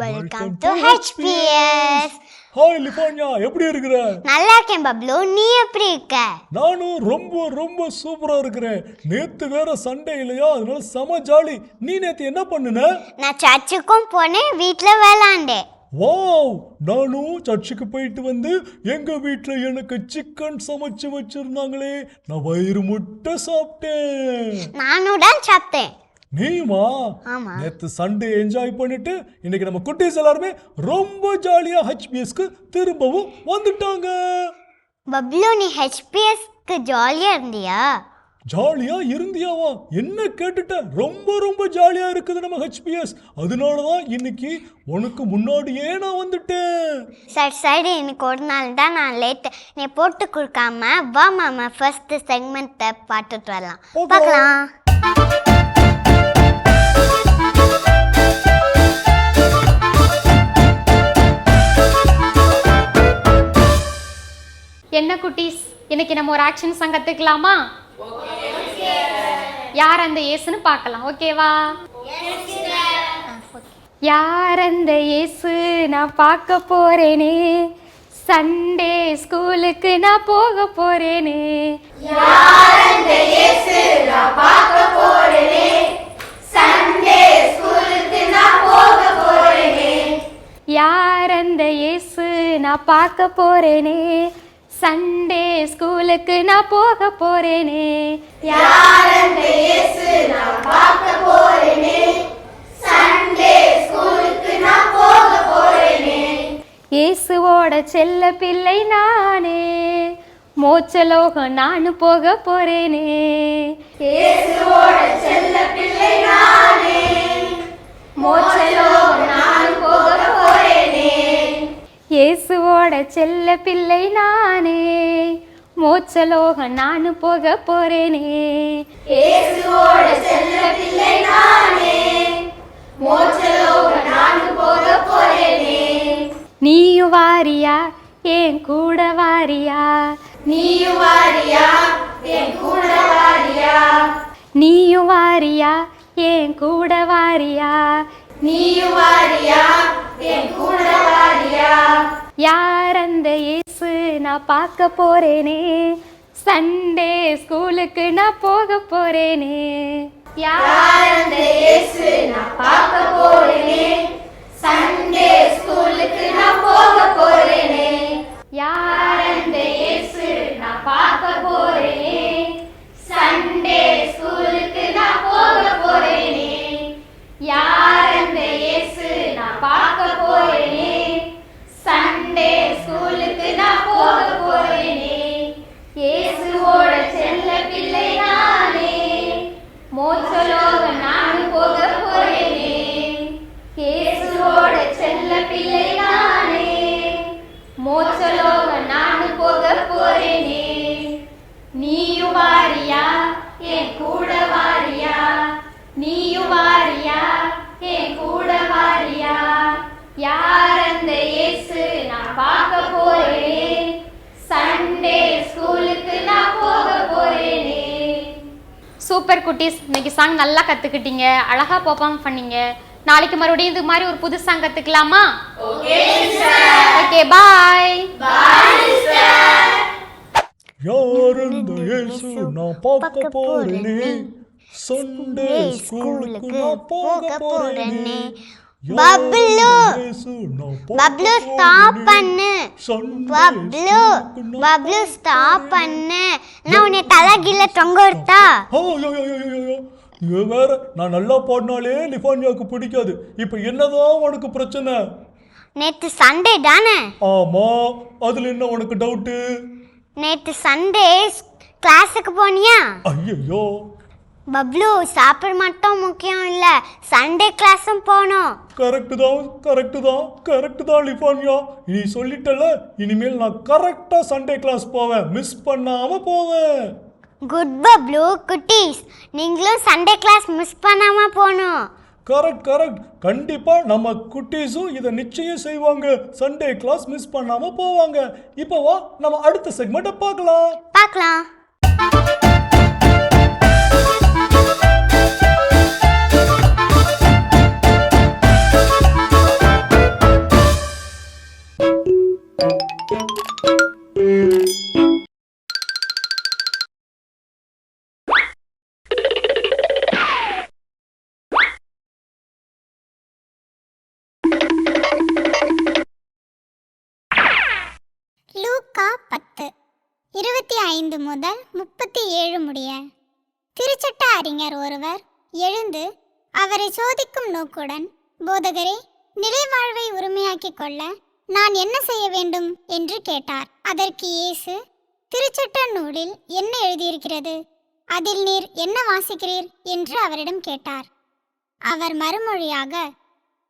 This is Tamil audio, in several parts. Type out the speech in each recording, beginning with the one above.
Welcome to HPS. ஹாய் லிஃபான்யா, எப்படி இருக்கிற? நல்லா இருக்கேன் பப்ளு, நீ எப்படி இருக்க? நானும் ரொம்ப ரொம்ப சூப்பரா இருக்கிறேன். நேத்து வேற சண்டே இல்லையா, அதனால செம ஜாலி. நீ நேத்து என்ன பண்ணுன? நான் சர்ச்சுக்கும் போனேன், வீட்ல விளையாண்டேன். வாவ், நானும் சர்ச்சுக்கு போயிட்டு வந்து எங்க வீட்டில் எனக்கு சிக்கன் சமைச்சு வச்சிருந்தாங்களே, நான் வயிறு முட்டை சாப்பிட்டேன். நானும் தான் சாப்பிட்டேன். நீமா? ஆமா. நேத்து சண்டே என்ஜாய் பண்ணிட்டு இன்னைக்கு நம்ம குட்டீஸ் எல்லாருமே ரொம்ப ஜாலியா HPSக்கு திரும்பவும் வந்துட்டாங்க. பப்ளு, நீ HPSக்கு ஜாலியா இருந்தியா? ஜாலியா இருந்தியாவா? என்ன கேட்டுட்ட? ரொம்ப ரொம்ப ஜாலியா இருக்குது நம்ம HPS. அதனாலதான் இன்னைக்கு உனக்கு முன்னாடியே நான் வந்துட்டேன். சரி, இன்னைக்கு ஒரு நாள் தான் நான் லேட். நீ போட்டு கொடுக்காம வா மாமா, ஃபர்ஸ்ட் செக்மெண்ட்டை பார்த்துட்டு வரலாம். பார்க்கலாம். என்ன குட்டீஸ், இன்னைக்கு நம்ம ஒரு ஆக்ஷன் சாங் கத்துக்கலாமா? யார் அந்த இயேசுன்னு பார்க்கலாம். ஓகேவா? யார் அந்த இயேசு நான் பார்க்க போறேனே, சண்டே ஸ்கூலுக்கு நான் போக போறேனே. யார் அந்த இயேசு நான் பார்க்க போறேனே, சண்டே ஸ்கூலுக்கு நான் போக போறேனே. யார் அந்த இயேசு நான் பார்க்க போறேனே, சண்டே ஸ்கூலுக்கு நான் போக போறேனே. யார் அந்த இயேசு நான் பார்க்க போறேனே, சண்டே ஸ்கூலுக்கு நான் போக போறேனே. இயேசுவோட செல்ல பிள்ளை நானே, மோட்சலோகம் நானு போக போறேனே. இயேசுவோட செல்ல பிள்ளை நானே, மோட்சலோகம் நான் போக போறேனே. இயேசுவோட செல்ல பிள்ளை நானே, மோட்சலோகம் நானு போக போறேனே. இயேசுவோட செல்ல பிள்ளை நானே, மோட்சலோகம் நான் போக போறேனே. நீயும் வாரியா, என் கூட வாரியா? நீயும் வாரியா, என் கூட வாரியா? நீயும் வாரியா, என் கூட வாரியா? நீயும் வாரியா, என் கூட வாரியா? யார் அந்த இயேசு நான் பார்க்க போறேனே, சண்டே ஸ்கூலுக்கு நான் போக போறேனே. யார் அந்த இயேசு நான் பார்க்க போறேனே, சண்டே ஸ்கூலுக்கு நான் போக போறேனே. யார் அந்த இயேசு நான் பார்க்க போறேனே, சண்டே ஸ்கூலுக்கு நான் போக போறேனே. யார் அந்த இயேசு நான் பார்க்க போறேனே, சண்டே ஸ்கூலுக்கு நான் போக போறேனே. இயேசுவோட செல்ல பிள்ளை நானே, மோட்சலோகம் நான் போக போறேனே. இயேசுவோட செல்ல பிள்ளை நானே, மோட்சலோகம் நான் போக போறேனே. நீயும் வாரியா, என் கூட வாரியா? நீயும் வாரியா, என் கூட வாரியா? யார் அந்த இயேசு நான் பார்க்க போறேனே, சண்டே ஸ்கூலுக்கு நான் போக போறேனே. சூப்பர் குட்டீஸ், இன்னைக்கு சாங் நல்லா கத்துக்கிட்டீங்க, அழகா பெர்ஃபார்ம் பண்ணீங்க. நாளைக்கு மறுபடியும் இது மாதிரி ஒரு புது சாங் கத்துக்கலாமா? Okay sister. Okay, bye bye sister. யார் அந்த இயேசு நான் பார்க்க போறேனே, சண்டே ஸ்கூலுக்கு நான் போக போறேனே. பப்ளு, பப்ளு ஸ்டாப் பண்ணு. பப்ளு ஸ்டாப் பண்ணு. நான் உன்னை தலைகீழ தொங்க விட்டா? வேற நான் நல்லா பாடினாலே லிஃபான்யாவுக்கு பிடிக்காது. இப்ப என்னதான் உனக்கு பிரச்சனை? நேத்து சண்டே தானே? ஆமா, அதுல என்ன உனக்கு டவுட்டு? நேத்து சண்டே கிளாஸுக்கு போனியா? ஐயோ பப்ளு, சாப்பிட மட்டும் முக்கியம் இல்ல, சண்டே கிளாஸும் போனோம். கரெக்ட் தான் லிஃபான்யா, நீ சொல்லிட்டல, இனிமேல் நான் கரெக்டா சண்டே கிளாஸ் போவேன், மிஸ் பண்ணாம போவேன். குட் பப்ளு. குட்டீஸ், நீங்களும் சண்டே கிளாஸ் மிஸ் பண்ணாம போகணும். கரெக்ட். கண்டிப்பா நம்ம குட்டீஸும் இதை நிச்சயம் செய்வாங்க, சண்டே கிளாஸ் மிஸ் பண்ணாம போவாங்க. இப்போ வா, நம்ம அடுத்த செக்மெண்ட்டை பார்க்கலாம். லூக்கா 10:25 முதல் 37 முடிய. திருச்சட்ட அறிஞர் ஒருவர் எழுந்து அவரை சோதிக்கும் நோக்குடன், போதகரே, நிலைவாழ்வை உரிமையாக்கிக் கொள்ள நான் என்ன செய்ய வேண்டும் என்று கேட்டார். அதற்கு இயேசு, திருச்சட்ட நூலில் என்ன எழுதியிருக்கிறது? அதில் நீர் என்ன வாசிக்கிறீர் என்று அவரிடம் கேட்டார். அவர் மறுமொழியாக,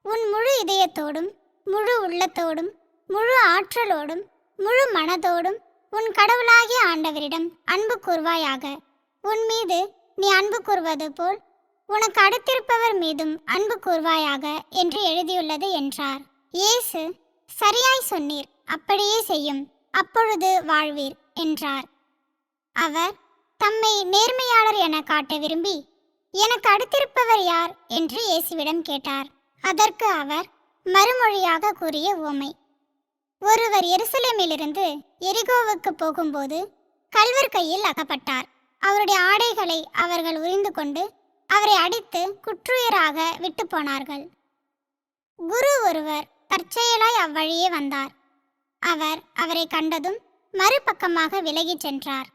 உன் முழு இதயத்தோடும் முழு உள்ளத்தோடும் முழு ஆற்றலோடும் முழு மனதோடும் உன் கடவுளாகிய ஆண்டவரிடம் அன்பு கூர்வாயாக. உன் மீது நீ அன்பு கூர்வது போல் உனக்கு அடுத்திருப்பவர் மீதும் அன்பு கூர்வாயாக என்று எழுதியுள்ளது என்றார். இயேசு, சரியாய் சொன்னீர், அப்படியே செய்யும், அப்பொழுது வாழ்வீர் என்றார். அவர் தம்மை நேர்மையாளர் என காட்ட விரும்பி, எனக்கு அடுத்திருப்பவர் யார் என்று இயேசுவிடம் கேட்டார். அதற்கு அவர் மறுமொழியாக கூறிய உவமை. ஒருவர் எருசலேமிலிருந்து எரிகோவுக்கு போகும்போது கள்வர் கையில் அகப்பட்டார். அவருடைய ஆடைகளை அவர்கள் உரிந்து கொண்டு அவரை அடித்து குற்றுயிராக விட்டு போனார்கள். குரு ஒருவர் தற்செயலாய் அவ்வழியே வந்தார். அவர் அவரை கண்டதும் மறுபக்கமாக விலகிச் சென்றார்.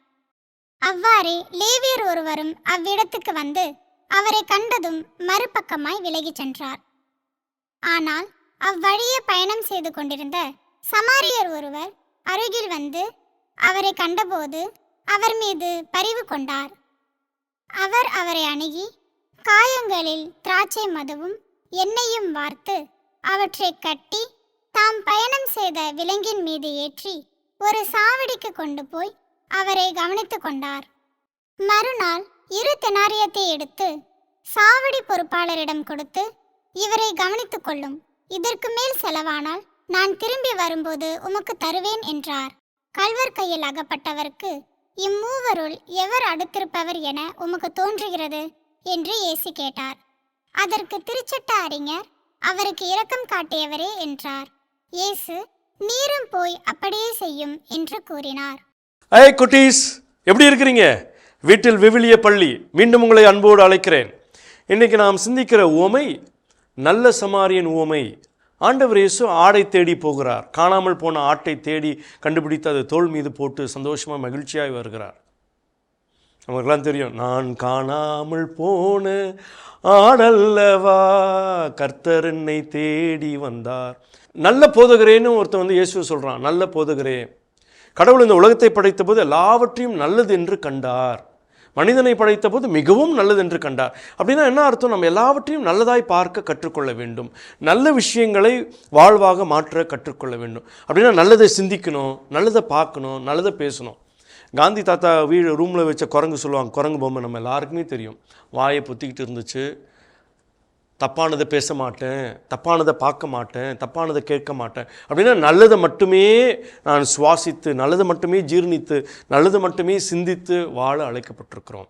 அவ்வாறே லேவியர் ஒருவரும் அவ்விடத்துக்கு வந்து அவரை கண்டதும் மறுபக்கமாய் விலகிச் சென்றார். ஆனால் அவ்வழியே பயணம் செய்து கொண்டிருந்த சமாரியர் ஒருவர் அருகில் வந்து அவரை கண்டபோது அவர் மீது பரிவு கொண்டார். அவர் அவரை அணுகி காயங்களில் திராட்சை மதுவும் எண்ணெயும் வார்த்து அவற்றை கட்டி தாம் பயணம் செய்த விலங்கின் மீது ஏற்றி ஒரு சாவடிக்கு கொண்டு போய் அவரை கவனித்து கொண்டார். மறுநாள் 2 தெனாரியத்தை எடுத்து சாவடி பொறுப்பாளரிடம் கொடுத்து, இவரை கவனித்துக் கொள்ளும், இதற்கு மேல் செலவானால் நான் திரும்பி வரும்போது உமக்கு தருவேன் என்றார். கள்வர் கையில் அகப்பட்டவருக்கு, இம்மூவருள் எவர் அடுத்திருப்பவர் என உமக்கு தோன்றுகிறது என்று இயேசு கேட்டார். அதற்கு திருச்சட்ட அறிஞர், அவருக்கு இரக்கம் காட்டியவரே என்றார். இயேசு, நீரும் போய் அப்படியே செய்யும் என்று கூறினார். ஐ குட்டீஸ், எப்படி இருக்கிறீங்க? வீட்டில் விவிலிய பள்ளி மீண்டும் உங்களை அன்போடு அழைக்கிறேன். இன்றைக்கி நாம் சிந்திக்கிற உவமை நல்ல சமாரியன் உவமை. ஆண்டவர் இயேசு ஆடை தேடி போகிறார். காணாமல் போன ஆட்டை தேடி கண்டுபிடித்து அதை தோள் மீது போட்டு சந்தோஷமாக மகிழ்ச்சியாய் வருகிறார். நமக்கெல்லாம் தெரியும், நான் காணாமல் போன ஆடல்லவா கர்த்தர் என்னை தேடி வந்தார். நல்ல போதகரேன்னு ஒருத்தன் வந்து இயேசு சொல்கிறான். நல்ல போதகரே, கடவுள் இந்த உலகத்தை படைத்த போது எல்லாவற்றையும் நல்லது என்று கண்டார். மனிதனை படைத்த போது மிகவும் நல்லது என்று கண்டார். அப்படின்னா என்ன அர்த்தம்? நம்ம எல்லாவற்றையும் நல்லதாய் பார்க்க கற்றுக்கொள்ள வேண்டும். நல்ல விஷயங்களை வாழ்வாக மாற்ற கற்றுக்கொள்ள வேண்டும். அப்படின்னா நல்லதை சிந்திக்கணும், நல்லதை பார்க்கணும், நல்லதை பேசணும். காந்தி தாத்தா ரூமில் வச்ச குரங்கு சொல்லுவாங்க. குரங்கு பொம்மை நம்ம எல்லாருக்குமே தெரியும். வாயை பொத்திக்கிட்டு இருந்துச்சு. தப்பானதை பேச மாட்டேன், தப்பானதை பார்க்க மாட்டேன், தப்பானதை கேட்க மாட்டேன். அப்படின்னா நல்லதை மட்டுமே நான் சுவாசித்து, நல்லதை மட்டுமே ஜீர்ணித்து, நல்லதை மட்டுமே சிந்தித்து வாழ அழைக்கப்பட்டிருக்கிறோம்.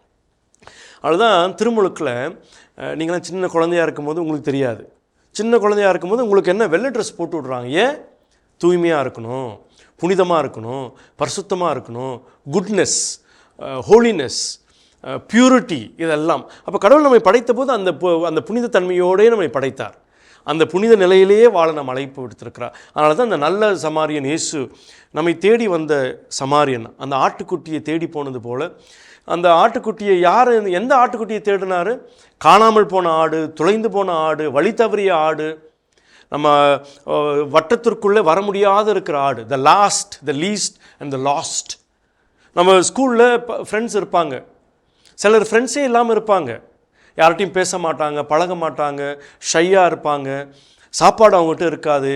அதுதான் திருமுழுக்கில் நீங்களாம் சின்ன குழந்தையாக இருக்கும்போது உங்களுக்கு தெரியாது. சின்ன குழந்தையாக இருக்கும்போது உங்களுக்கு என்ன வெள்ளை ட்ரெஸ் போட்டு விட்றாங்க. ஏன்? தூய்மையாக இருக்கணும், புனிதமாக இருக்கணும், பரிசுத்தமாக இருக்கணும், குட்னஸ், ஹோலினஸ், பியூரிட்டி, இதெல்லாம். அப்போ கடவுள் நம்மை படைத்த போது அந்த புனித தன்மையோடே நம்மை படைத்தார். அந்த புனித நிலையிலேயே வாழ நம்ம அழைப்பு விடுத்திருக்கிறார். அதனால தான் அந்த நல்ல சமாரியன் இயேசு நம்மை தேடி வந்த சமாரியன். அந்த ஆட்டுக்குட்டியை தேடி போனது போல் அந்த ஆட்டுக்குட்டியை எந்த ஆட்டுக்குட்டியை தேடினார்? காணாமல் போன ஆடு, தொலைந்து போன ஆடு, வழி தவறிய ஆடு, நம்ம வட்டத்திற்குள்ளே வர முடியாத இருக்கிற ஆடு. The last, the least and the last. நம்ம ஸ்கூலில் ஃப்ரெண்ட்ஸ் இருப்பாங்க. சிலர் ஃப்ரெண்ட்ஸே இல்லாமல் இருப்பாங்க. யார்கிட்டையும் பேச மாட்டாங்க, பழக மாட்டாங்க, ஷையாக இருப்பாங்க, சாப்பாடு அவங்ககிட்ட இருக்காது,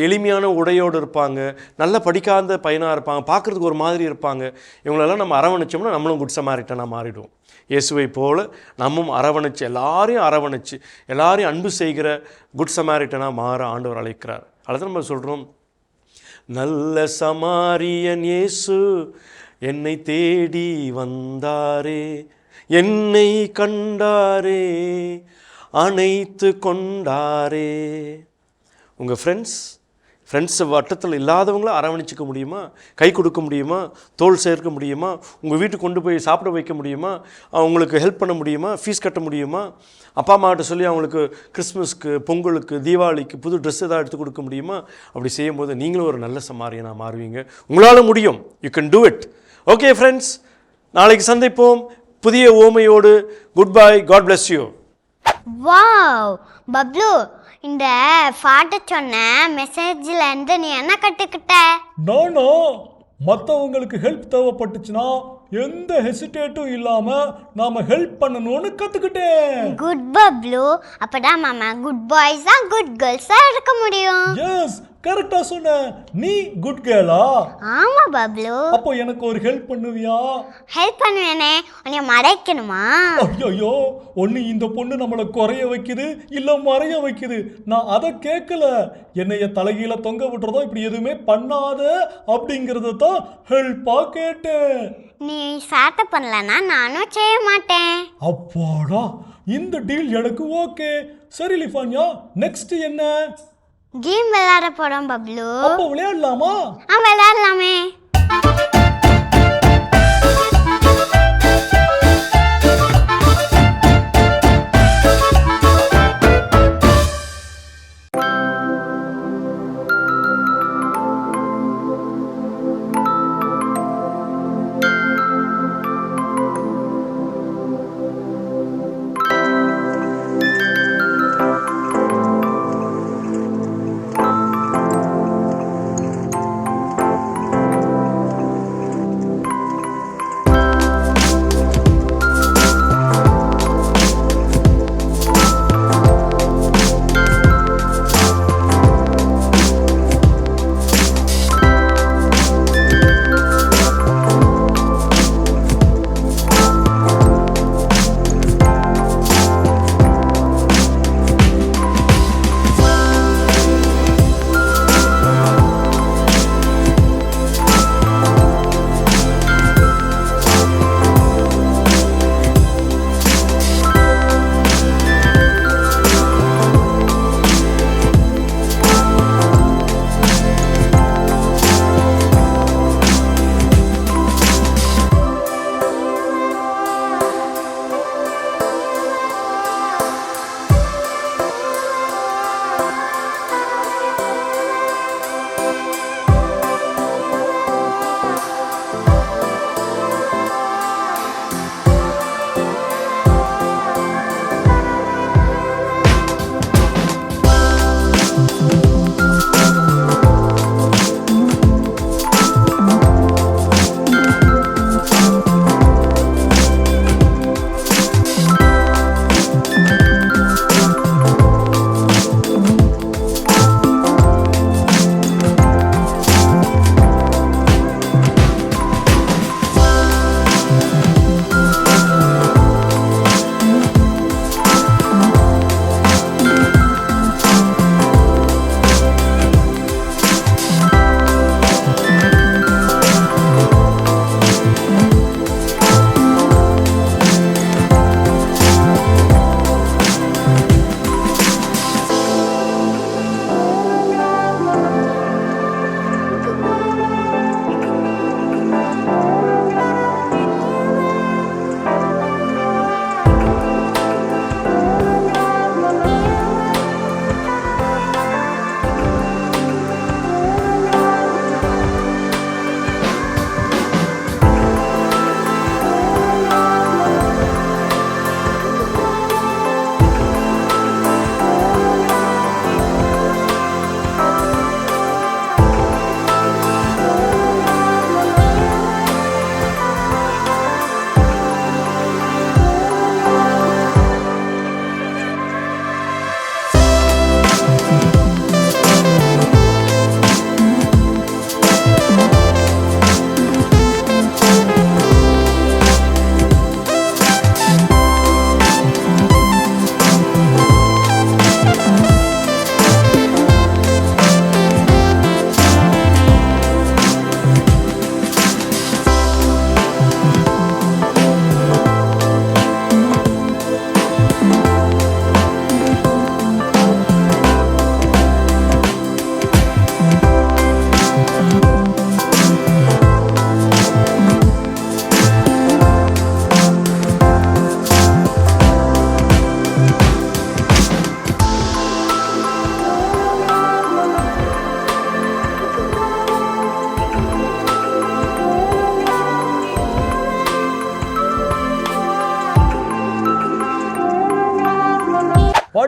எளிமையான உடையோடு இருப்பாங்க, நல்லா படிக்காத பையனாக இருப்பாங்க, பார்க்குறதுக்கு ஒரு மாதிரி இருப்பாங்க. இவங்களெல்லாம் நம்ம அரவணைச்சோம்னா நம்மளும் குட் சமாரிட்டனாக மாறிடுவோம். இயேசுவை போல் நம்மும் அரவணைச்சு, எல்லாரையும் அன்பு செய்கிற குட் சமாரிட்டனாக மாற ஆண்டவர் அழைக்கிறார். அதுதான் நம்ம சொல்கிறோம், நல்ல சமாரியன் இயேசு என்னை தேடி வந்தாரே, என்னை கண்டாரே, அணைத்து கொண்டாரே. உங்கள் ஃப்ரெண்ட்ஸ், ஃப்ரெண்ட்ஸ் வட்டத்தில் இல்லாதவங்கள அரவணைச்சிக்க முடியுமா, கை கொடுக்க முடியுமா, தோள் சேர்க்க முடியுமா, உங்கள் வீட்டுக்கு கொண்டு போய் சாப்பிட வைக்க முடியுமா, அவங்களுக்கு ஹெல்ப் பண்ண முடியுமா, ஃபீஸ் கட்ட முடியுமா, அப்பா அம்மாட்ட சொல்லி அவங்களுக்கு கிறிஸ்மஸ்க்கு, பொங்கலுக்கு, தீபாவளிக்கு புது ட்ரெஸ் ஏதாவது எடுத்து கொடுக்க முடியுமா? அப்படி செய்யும்போது நீங்களும் ஒரு நல்ல சமாரியனாக மாறுவீங்க. உங்களால் முடியும். You can do it. Okay friends, நாளைக்கு சந்திப்போம் புதிய ஓமையோடு. Good bye. God bless you. Wow Bablu, இந்த பாட்டு சொன்ன மெசேஜ்ல இருந்து நீ என்ன கற்றுக்கிட்ட? நானா மற்றவங்களுக்கு ஹெல்ப் தேவைப்பட்டுச்சுன்னா எந்த ஹெசிடேட்டும் இல்லாமல் நாம் ஹெல்ப் பண்ணணும்னு கற்றுக்கிட்டேன். குட் பப்ளு, அப்பதான் மாமா குட் பாய்ஸா குட் கேர்ள்ஸா இருக்க முடியும். எஸ், கரெக்டாக சொன்ன. நீ குட் கேர்ளா? ஆமா பப்ளு. அப்போ எனக்கு ஒரு ஹெல்ப் பண்ணுவியா? ஹெல்ப் பண்ணுவேனே, உன்னை மறைக்கணுமா? ஐயோ, ஒன்று இந்த பொண்ணு நம்மளை குறைய வைக்குது இல்லை மறைய வைக்குது. நான் அதை கேட்கல. என்னைய தலைகீழ தொங்க விட்டுறதோ இப்படி எதுவுமே பண்ணாத அப்படிங்கிறத தான் ஹெல்ப்பாக கேட்டேன். நீ சேட்டை பண்ணலன்னா நானும் செய்ய மாட்டேன். அப்பாடா, இந்த டீல் எனக்கு ஓகே. சரி லிஃபான்யா, நெக்ஸ்ட் என்ன? கேம் விளையாட போறோம் பப்ளு. அப்போ விளையாடலாமா? விளையாடலாமே.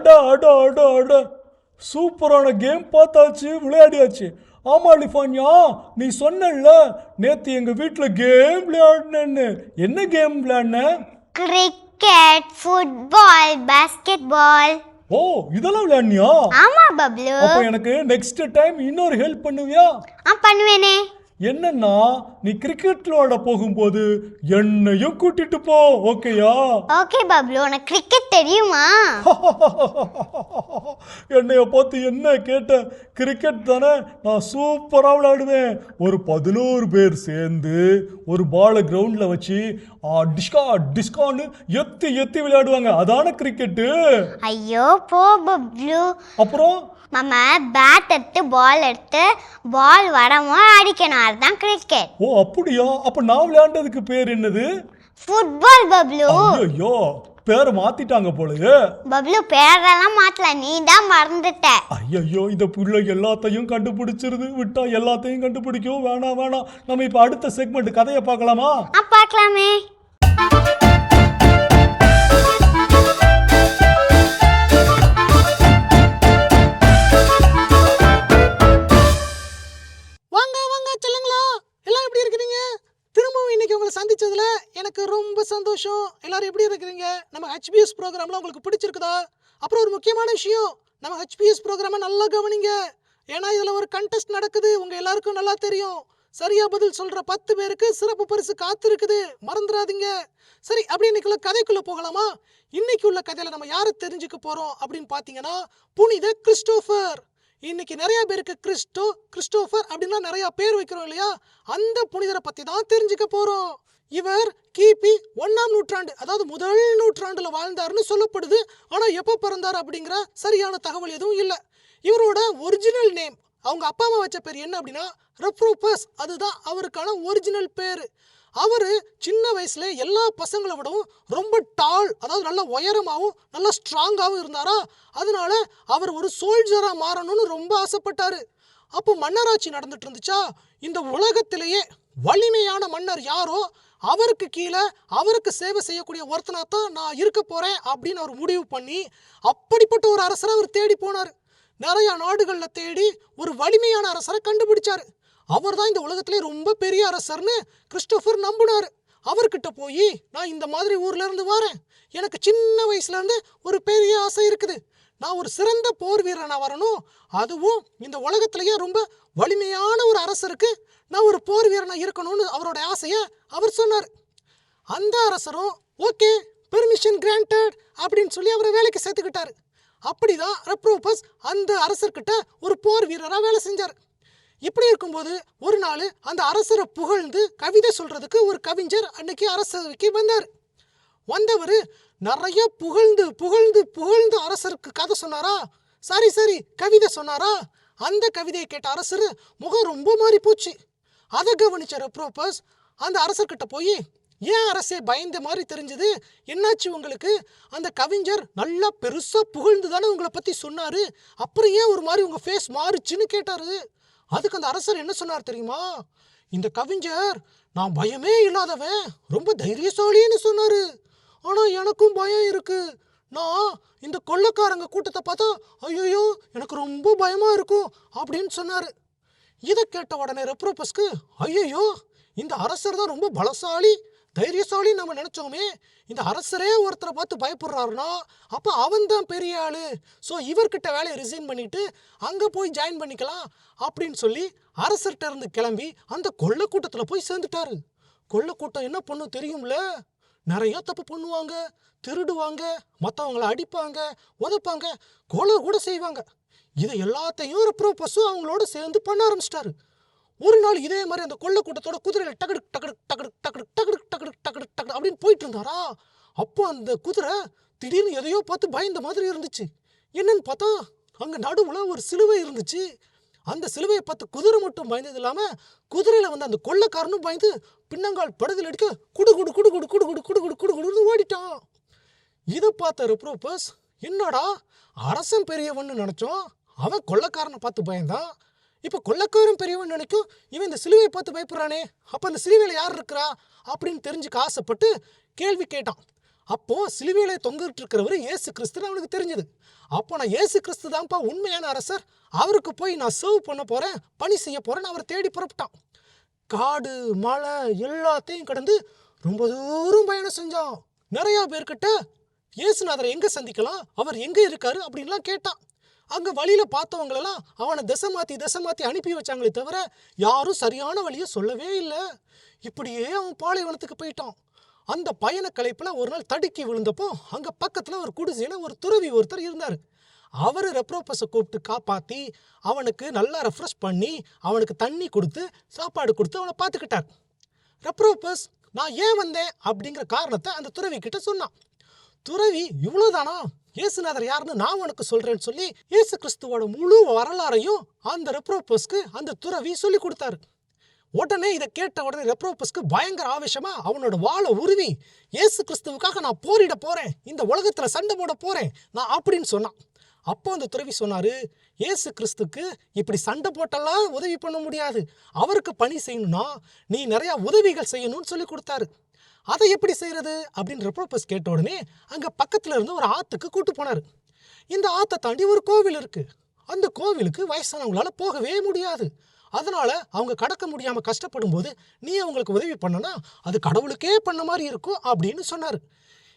அட அட அட அட சூப்பரான கேம் பார்த்தாச்சு, விளையாடியாச்சு. ஆமா லிஃபான்யா, நீ சொன்னல நேத்து எங்க வீட்டுல கேம் விளையாடினேன்னு. என்ன கேம் விளையாடின? Cricket, football, basketball. ஓ, இதெல்லாம் விளையாடினியா? ஆமா பப்ளு. அப்போ எனக்கு நெக்ஸ்ட் டைம் இன்னொரு ஹெல்ப் பண்ணுவியா? பண்ணுவேனே. என்னன்னா, நீ கிரிக்கெட் விளையாட போகும்போது என்னையும் கூட்டிட்டு போ, ஓகேயா? ஓகே பப்ளு. உனக்கு கிரிக்கெட் தெரியுமா? என்னைய பார்த்து என்ன கேட்ட? கிரிக்கெட் தானே, நான் சூப்பரா விளையாடுவேன். ஒரு 11 பேர் சேர்ந்து ஒரு பாலை கிரவுண்ட்ல வச்சு டிஸ்கா டிஸ்கான்னு எத்தி எத்தி விளையாடுவாங்க, அதான கிரிக்கெட்டு. ஐயோ போ பப்ளு. அப்புறம் நம்ம பேட் எடுத்து பால் எடுத்து பால் வரமோ அடிக்கணும், அதுதான் கிரிக்கெட். ஓ அப்படியா? அப்ப நான் விளையாண்டதுக்கு பேர் என்னது? ஃபுட்பால் பப்ளு. ஐயோ, பேரை மாத்திட்டாங்க போலயே. பப்ளு பேரெல்லாம் மாத்தல, நீ தான் மறந்துட்ட. ஐயோ, இந்த புள்ள எல்லாத்தையும் கண்டுபிடிச்சிருது. விட்டா எல்லாத்தையும் கண்டுபிடிக்கும். வேணாம் வேணாம், நம்ம இப்ப அடுத்த செக்மெண்ட் கதையை பார்க்கலாமா? பார்க்கலாமே. வாங்க வாங்க சொல்லுங்களா, எல்லாம் எப்படி இருக்கிறீங்க? திரும்பவும் இன்னைக்கு உங்களை சந்திச்சதுல எனக்கு ரொம்ப சந்தோஷம். எல்லாரும் எப்படி இருக்கிறீங்க? நம்ம HBS ப்ரோக்ராம்லாம் உங்களுக்கு பிடிச்சிருக்குதா? அப்புறம் ஒரு முக்கியமான விஷயம், நம்ம HBS ப்ரோக்ராமை நல்லா கவனிங்க. ஏன்னா இதில் ஒரு கண்டெஸ்ட் நடக்குது, உங்கள் எல்லாருக்கும் நல்லா தெரியும். சரியா பதில் சொல்கிற 10 பேருக்கு சிறப்பு பரிசு காத்திருக்குது, மறந்துடாதீங்க. சரி, அப்படி இன்னைக்குள்ள கதைக்குள்ளே போகலாமா? இன்னைக்கு உள்ள கதையில் நம்ம யாரை தெரிஞ்சுக்க போகிறோம் அப்படின்னு பார்த்தீங்கன்னா, புனித கிறிஸ்டோஃபர். இன்னைக்கு நிறைய பேருக்கு கிறிஸ்டோஃபர் அப்படின்னா நிறைய பேர் வைக்கிறோம் இல்லையா? அந்த புனிதரை பற்றி தான் தெரிஞ்சுக்க போகிறோம். இவர் கிபி 1ஆம் நூற்றாண்டு, அதாவது முதல் நூற்றாண்டுல வாழ்ந்தாருன்னு சொல்லப்படுது. ஆனால் எப்போ பிறந்தார் அப்படிங்கிற சரியான தகவல் எதுவும் இல்லை. இவரோட ஒரிஜினல் நேம், அவங்க அப்பா அம்மா வச்ச பேர் என்ன அப்படின்னா ரெப்ரோபஸ், அதுதான் அவருக்கான ஒரிஜினல் பேர். அவர் சின்ன வயசுல எல்லா பசங்களை விடவும் ரொம்ப டால், அதாவது நல்ல உயரமாகவும் நல்ல ஸ்ட்ராங்காகவும் இருந்தாரா. அதனால அவர் ஒரு சோல்ஜராக மாறணும்னு ரொம்ப ஆசைப்பட்டாரு. அப்போ மன்னராட்சி நடந்துட்டு இருந்துச்சா. இந்த உலகத்திலேயே வலிமையான மன்னர் யாரோ அவருக்கு கீழே அவருக்கு சேவை செய்யக்கூடிய ஒருத்தனா தான் நான் இருக்க போறேன் அப்படின்னு அவர் முடிவு பண்ணி அப்படிப்பட்ட ஒரு அரசரை அவர் தேடி போனார். நிறைய நாடுகளில் தேடி ஒரு வலிமையான அரசரை கண்டுபிடிச்சாரு. அவர் தான் இந்த உலகத்திலே ரொம்ப பெரிய அரசர்னு கிறிஸ்டோஃபர் நம்பினார். அவர்கிட்ட போய், நான் இந்த மாதிரி ஊர்ல இருந்து வரேன், எனக்கு சின்ன வயசுல இருந்து ஒரு பெரிய ஆசை இருக்குது, நான் ஒரு சிறந்த போர் வீரனா வரணும், அதுவும் இந்த உலகத்திலேயே ரொம்ப வலிமையான ஒரு அரசருக்கு நான் ஒரு போர் வீரனா இருக்கணும்னு அவரோட ஆசையை அவர் சொன்னார். அந்த அரசரும் ஓகே, பெர்மிஷன் கிராண்டட் அப்படின்னு சொல்லி அவரை வேலைக்கு சேர்த்துக்கிட்டாரு. அப்படிதான் ரெப்ரோபஸ் அந்த அரசர்கிட்ட ஒரு போர் வீரராக வேலை செஞ்சார். இப்படி இருக்கும்போது ஒரு நாள் அந்த அரசரை புகழ்ந்து கவிதை சொல்றதுக்கு ஒரு கவிஞர் அன்னைக்கு அரசவைக்கு வந்தார். வந்தவர் நிறைய புகழ்ந்து புகழ்ந்து புகழ்ந்து அரசருக்கு கதை சொன்னாரா, சரி கவிதை சொன்னாரா. அந்த கவிதையை கேட்ட அரசர் முகம் ரொம்ப மாறி போச்சு. அதை கவனிச்ச ரெப்ரோபஸ் அந்த அரசர்கிட்ட போய், ஏன் அரசே பயந்த மாதிரி தெரிஞ்சது, என்னாச்சு உங்களுக்கு? அந்த கவிஞர் நல்லா பெருசாக புகழ்ந்து தானே உங்களை பற்றி சொன்னார், அப்புறம் ஏன் ஒரு மாதிரி உங்கள் ஃபேஸ் மாறுச்சுன்னு கேட்டார். அதுக்கு அந்த அரசர் என்ன சொன்னார் தெரியுமா? இந்த கவிஞர் நான் பயமே இல்லாதவன், ரொம்ப தைரியசாலின்னு சொன்னார். ஆனால் எனக்கும் பயம் இருக்கு, நான் இந்த கொள்ளைக்காரங்க கூட்டத்தை பார்த்தா ஐயோ எனக்கு ரொம்ப பயமாக இருக்கும் அப்படின்னு சொன்னார். இதை கேட்ட உடனே ரெப்ரோபஸ்க்கு, ஐயோ இந்த அரசர் தான் ரொம்ப பலசாலி தைரியசாலி நம்ம நினச்சோமே, இந்த அரசரே ஒருத்தரை பார்த்து பயப்படுறாருன்னா அப்போ அவன் தான் பெரிய ஆளு, ஸோ இவர்கிட்ட வேலையை ரிசைன் பண்ணிட்டு அங்கே போய் ஜாயின் பண்ணிக்கலாம் அப்படின்னு சொல்லி அரசர்கிட்ட இருந்து கிளம்பி அந்த கொள்ளை கூட்டத்தில் போய் சேர்ந்துட்டாரு. கொள்ளை கூட்டம் என்ன பண்ணும் தெரியும்ல, நிறைய தப்பு பண்ணுவாங்க, திருடுவாங்க, மற்றவங்களை அடிப்பாங்க, உதைப்பாங்க, கொலை கூட செய்வாங்க. இதை எல்லாத்தையும் ரெப்ரோபஸும் அவங்களோட சேர்ந்து பண்ண ஆரம்பிச்சிட்டாரு. ஒரு நாள் இதே மாதிரி அந்த கொள்ளை கூட்டத்தோட குதிரையில் டக்கு டக்கு டக்கு டக்கு டக்கு டக்கு டக்கு டக்கு அப்படின்னு போயிட்டு இருந்தாரா. அப்போ அந்த குதிரை திடீர்னு எதையோ பார்த்து பயந்த மாதிரி இருந்துச்சு. என்னன்னு பார்த்தா அங்கே நடுவில் ஒரு சிலுவை இருந்துச்சு. அந்த சிலுவையை பார்த்து குதிரை மட்டும் பயந்தது இல்லாமல் குதிரையில் வந்து அந்த கொள்ளைக்காரனும் பயந்து பின்னங்கால் படுதல் அடிக்க குடு குடு குடு குடு குடு குடு குடு குடு குடு குடுன்னு ஓடிட்டான். இதை பார்த்த ரெப்ரோபஸ், என்னடா அரசன் பெரியவன்னு நினச்சோம், அவன் கொள்ளைக்காரனை பார்த்து பயந்தான், இப்போ கொள்ளைக்காரன் பெரியவன் நினைக்கும் இவன் இந்த சிலுவையை பார்த்து பயப்படுறானே, அப்போ அந்த சிலுவையில் யார் இருக்கிறா அப்படின்னு தெரிஞ்சுக்க ஆசைப்பட்டு கேள்வி கேட்டான். அப்போ சிலுவையில தொங்கிட்டு இருக்கிறவர் இயேசு கிறிஸ்துன்னு அவனுக்கு தெரிஞ்சது. அப்போ நான் இயேசு கிறிஸ்து தான்ப்பா உண்மையான அரசர், அவருக்கு போய் நான் சர்வ் பண்ண போறேன், பணி செய்ய போறேன்னு அவர் தேடி புறப்பட்டான். காடு மலை எல்லாத்தையும் கடந்து ரொம்ப தூரம் பயணம் செஞ்சான். நிறைய பேர்கிட்ட இயேசுநாதரை எங்க சந்திக்கலாம், அவர் எங்க இருக்காரு அப்படின்லாம் கேட்டான். அங்க வழியில பார்த்தவங்களெல்லாம் அவனை திசை மாத்தி அனுப்பி வச்சாங்களே தவிர யாரும் சரியான வழியை சொல்லவே இல்லை. இப்படியே அவன் பாலைவனத்துக்கு போயிட்டான். அந்த பயண களைப்புல ஒரு நாள் தடுக்கி விழுந்தப்போ அங்க பக்கத்துல ஒரு குடிசையில ஒரு துறவி ஒருத்தர் இருந்தார். அவர் ரெப்ரோபஸை கூப்பிட்டு காப்பாற்றி அவனுக்கு நல்லா ரெஃப்ரெஷ் பண்ணி அவனுக்கு தண்ணி கொடுத்து சாப்பாடு கொடுத்து அவனை பார்த்துக்கிட்டார். ரெப்ரோபஸ் நான் ஏன் வந்தேன் அப்படிங்கிற காரணத்தை அந்த துறவி கிட்ட சொன்னான். துறவி இவ்வளோதானா, இயேசுநாதர் யாருன்னு நான் உனக்கு சொல்றேன்னு சொல்லி இயேசு கிறிஸ்துவோட முழு வரலாறையும் அந்த ரெப்ரோபஸ்க்கு அந்த துறவி சொல்லி கொடுத்தாரு. உடனே இதை கேட்ட உடனே ரெப்ரோபஸ்க்கு பயங்கர ஆவேசமா அவனோட வாளை உருவி இயேசு கிறிஸ்துவுக்காக நான் போரிட போறேன், இந்த உலகத்துல சண்டை போட போறேன் நான் அப்படின்னு சொன்னான். அப்போ அந்த துறவி சொன்னாரு, இயேசு கிறிஸ்துக்கு இப்படி சண்டை போட்டெல்லாம் உதவி பண்ண முடியாது, அவருக்கு பணி செய்யணும்னா நீ நிறைய உதவிகள் செய்யணும்னு சொல்லி கொடுத்தாரு. அதை எப்படி செய்யறது அப்படின்னு ரெப்ரோபஸ் கேட்ட உடனே அங்க பக்கத்துல இருந்து ஒரு ஆத்துக்கு கூட்டு போனாரு. இந்த ஆத்தை தாண்டி ஒரு கோவில் இருக்கு. அந்த கோவிலுக்கு வயசானவங்களால போகவே முடியாது. அதனால அவங்க கடக்க முடியாம கஷ்டப்படும் போது நீ அவங்களுக்கு உதவி பண்ணனா அது கடவுளுக்கே பண்ண மாதிரி இருக்கும் அப்படின்னு சொன்னாரு.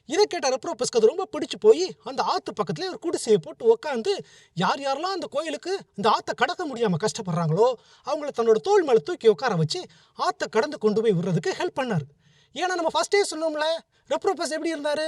இதை கேட்ட ரெப்ரோபஸ்க்கு அது ரொம்ப பிடிச்சு போய் அந்த ஆற்று பக்கத்துலேயே ஒரு குடிசையை போட்டு உட்காந்து யாரெல்லாம் அந்த கோயிலுக்கு இந்த ஆற்றை கடக்க முடியாமல் கஷ்டப்படுறாங்களோ அவங்கள தன்னோட தோள் மேலே தூக்கி உட்கார வச்சு ஆற்றை கடந்து கொண்டு போய் விடுறதுக்கு ஹெல்ப் பண்ணார். ஏன்னா நம்ம ஃபஸ்ட்டே சொன்னோம்ல, ரெப்ரோபஸ் எப்படி இருந்தார்,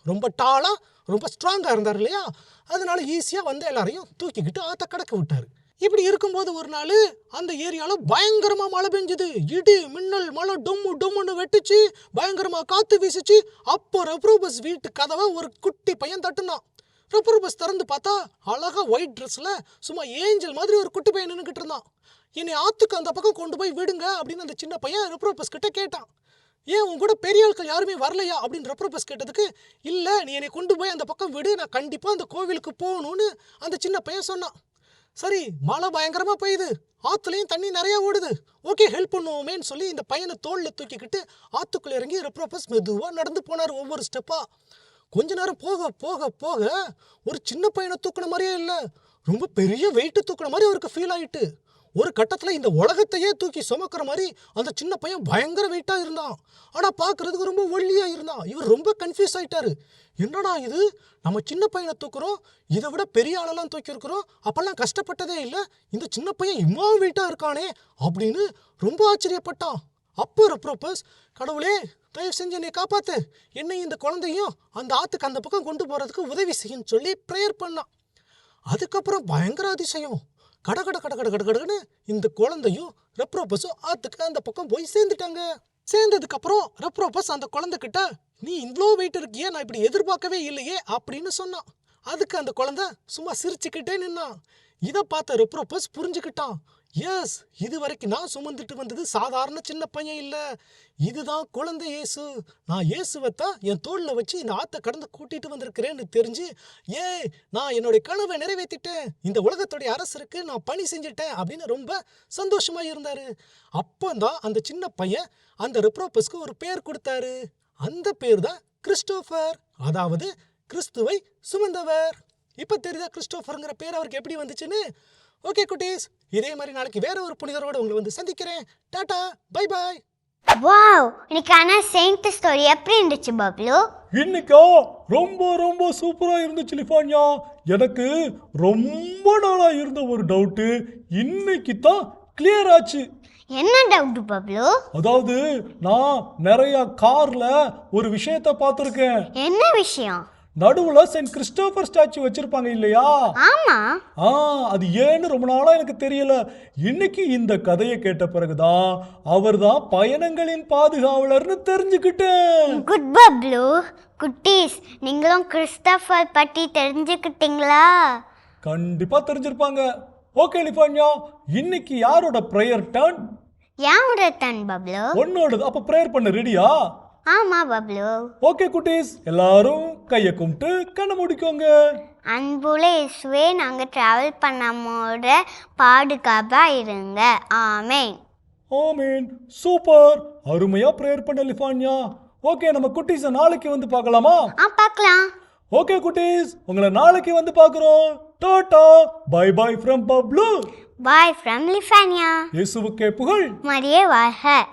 ரொம்ப டாலாக ரொம்ப ஸ்ட்ராங்காக இருந்தார் இல்லையா, அதனால ஈஸியாக வந்து எல்லாரையும் தூக்கிக்கிட்டு ஆற்றை கடக்க விட்டார். இப்படி இருக்கும்போது ஒரு நாள் அந்த ஏரியாவில் பயங்கரமாக மழை பெஞ்சுது. இடி மின்னல் மழை டொம்முன்னு வெட்டுச்சு, பயங்கரமாக காற்று வீசிச்சு. அப்போ ரெப்ரோபஸ் வீட்டு கதவை ஒரு குட்டி பையன் தட்டுனான். ரெப்ரோபஸ் திறந்து பார்த்தா அழகாக ஒயிட் ட்ரெஸ்ஸில் சும்மா ஏஞ்சல் மாதிரி ஒரு குட்டி பையன் நின்றுக்கிட்டு இருந்தான். என்னை ஆற்றுக்கு அந்த பக்கம் கொண்டு போய் விடுங்க அப்படின்னு அந்த சின்ன பையன் ரெப்ரோபஸ் கிட்ட கேட்டான். ஏன் உன் கூட பெரிய ஆட்கள் யாருமே வரலையா அப்படின்னு ரெப்ரோபஸ் கேட்டதுக்கு, இல்லை நீ என்னை கொண்டு போய் அந்த பக்கம் விடு, நான் கண்டிப்பாக அந்த கோவிலுக்கு போகணும்னு அந்த சின்ன பையன் சொன்னான். சரி, மழை பயங்கரமாக பெய்யுது, ஆற்றுலையும் தண்ணி நிறையா ஓடுது, ஓகே ஹெல்ப் பண்ணுவோமேன்னு சொல்லி இந்த பையனை தோளில் தூக்கிக்கிட்டு ஆற்றுக்குள்ளே இறங்கி ரெப்ரோபஸ் மெதுவாக நடந்து போனார் ஒவ்வொரு ஸ்டெப்பாக. கொஞ்ச நேரம் போக போக போக ஒரு சின்ன பையனை தூக்குன மாதிரியே இல்லை, ரொம்ப பெரிய வெயிட்டு தூக்குன மாதிரி அவருக்கு ஃபீல் ஆகிட்டு. ஒரு கட்டத்தில் இந்த உலகத்தையே தூக்கி சுமக்கிற மாதிரி அந்த சின்ன பையன் பயங்கர வெயிட்டாக இருந்தான். ஆனால் பார்க்குறதுக்கு ரொம்ப ஒல்லியாக இருந்தான். இவர் ரொம்ப கன்ஃபியூஸ் ஆகிட்டாரு. என்னடா இது, நம்ம சின்ன பையனை தூக்குறோம், இதை விட பெரிய ஆளெல்லாம் தூக்கியிருக்கிறோம், அப்போல்லாம் கஷ்டப்பட்டதே இல்லை, இந்த சின்ன பையன் இம்மா வெயிட்டாக இருக்கானே அப்படின்னு ரொம்ப ஆச்சரியப்பட்டான். அப்போ ரெப்ரோபஸ், கடவுளே தயவு செஞ்சு என்னை காப்பாற்று, என்னை இந்த குழந்தையும் அந்த ஆற்றுக்கு அந்த பக்கம் கொண்டு போகிறதுக்கு உதவி செய்யுன்னு சொல்லி ப்ரேயர் பண்ணான். அதுக்கப்புறம் பயங்கர அதிசயம், கடன்னு இந்த குழந்தையும் ரெப்ரோபஸும் ஆற்றுக்கு அந்த பக்கம் போய் சேர்ந்துட்டாங்க. சேர்ந்ததுக்கப்புறம் ரெப்ரோபஸ் அந்த குழந்தைகிட்ட, நீ இவ்வளோ வெயிட் இருக்கியே, நான் இப்படி எதிர்பார்க்கவே இல்லையே அப்படின்னு சொன்னான். அதுக்கு அந்த குழந்தை சும்மா சிரிச்சுக்கிட்டே நின்னான். இதை பார்த்த ரெப்ரோபஸ் புரிஞ்சுக்கிட்டான், எஸ் இது வரைக்கும் நான் சுமந்துட்டு வந்தது சாதாரண சின்ன பையன் இல்லை, இதுதான் குழந்தை இயேசு, நான் இயேசுவைத்தான் என் தோளில் வச்சு இந்த ஆற்றை கடந்து கூட்டிகிட்டு வந்திருக்கிறேன்னு தெரிஞ்சு, நான் என்னுடைய கனவை நிறைவேற்றிட்டேன், இந்த உலகத்துடைய அரசருக்கு நான் பணி செஞ்சுட்டேன் அப்படின்னு ரொம்ப சந்தோஷமாக இருந்தார். அப்போதான் அந்த சின்ன பையன் அந்த ரெப்ரோபஸ்க்கு ஒரு பேர் கொடுத்தாரு. அந்த பேர் தான் கிறிஸ்டோஃபர், அதாவது கிறிஸ்துவை சுமந்தவர். இப்போ தெரியுதா கிறிஸ்டோஃபருங்கிற பேர் அவருக்கு எப்படி வந்துச்சுன்னு? ஓகே குட்டீஸ், இதே மாதிரி நாளைக்கு வேற ஒரு புனிதரோட உங்களை வந்து சந்திக்கிறேன். Tata, bye bye. வாவ், இன்னைக்கான செயின்ட் ஸ்டோரி எப்படி இருந்துச்சு பப்ளு? இன்னைக்கா ரொம்ப ரொம்ப சூப்பராக இருந்துச்சு லிஃபான்யா. எனக்கு ரொம்ப நாளாக இருந்த ஒரு டவுட்டு இன்னைக்கு தான் கிளியர் ஆச்சு. என்ன டவுட் பப்ளு? அதாவது நான் நிறைய கார்ல ஒரு விஷயத்தை பார்த்துருக்கேன். என்ன விஷயம்? நடுவுல செயின்ட் கிறிஸ்டோபர் ஸ்டாச்சு வச்சிருப்பாங்க இல்லையா? ஆமா. அது ஏன்னு ரொம்ப நாளா எனக்கு தெரியல. இன்னைக்கு இந்த கதையை கேட்ட பிறகுதான் அவர்தான் பயணங்களின் பாதுகாவலர்னு தெரிஞ்சுக்கிட்டேன். குட் பப்ளு. குட்டீஸ், நீங்களும் கிறிஸ்டோபர் பற்றி தெரிஞ்சுக்கிட்டீங்களா? கண்டிப்பா தெரிஞ்சிருப்பாங்க. ஓகே லிஃபான்யா, இன்னைக்கு யாரோட ப்ரேயர் டர்ன்? யாரோட டர்ன் பப்ளு? உன்னோடது. அப்ப ப்ரேயர் பண்ண ரெடியா? ஆமா பப்ளு. ஓகே குட்டீஸ், எல்லாரும் கையை கும்பிட்டு கண்ணை மூடிக்கோங்க. அன்புள்ள இயேசுவே, நாங்கள் ட்ராவல் பண்ணாமோட பாதுகாப்பாக இருங்க. ஆமேன். ஆமீன். சூப்பர், அருமையா ப்ரேயர் பண்ண லிஃபான்யா. ஓகே, நம்ம குட்டீஸை நாளைக்கு வந்து பார்க்கலாமா? பார்க்கலாம். ஓகே குட்டீஸ், உங்களை நாளைக்கு வந்து பார்க்குறோம். Tata, bye bye from Bablu. Bye from லிஃபானியா. இயேசுவுக்கே புகழ். மரியே வாழ்க.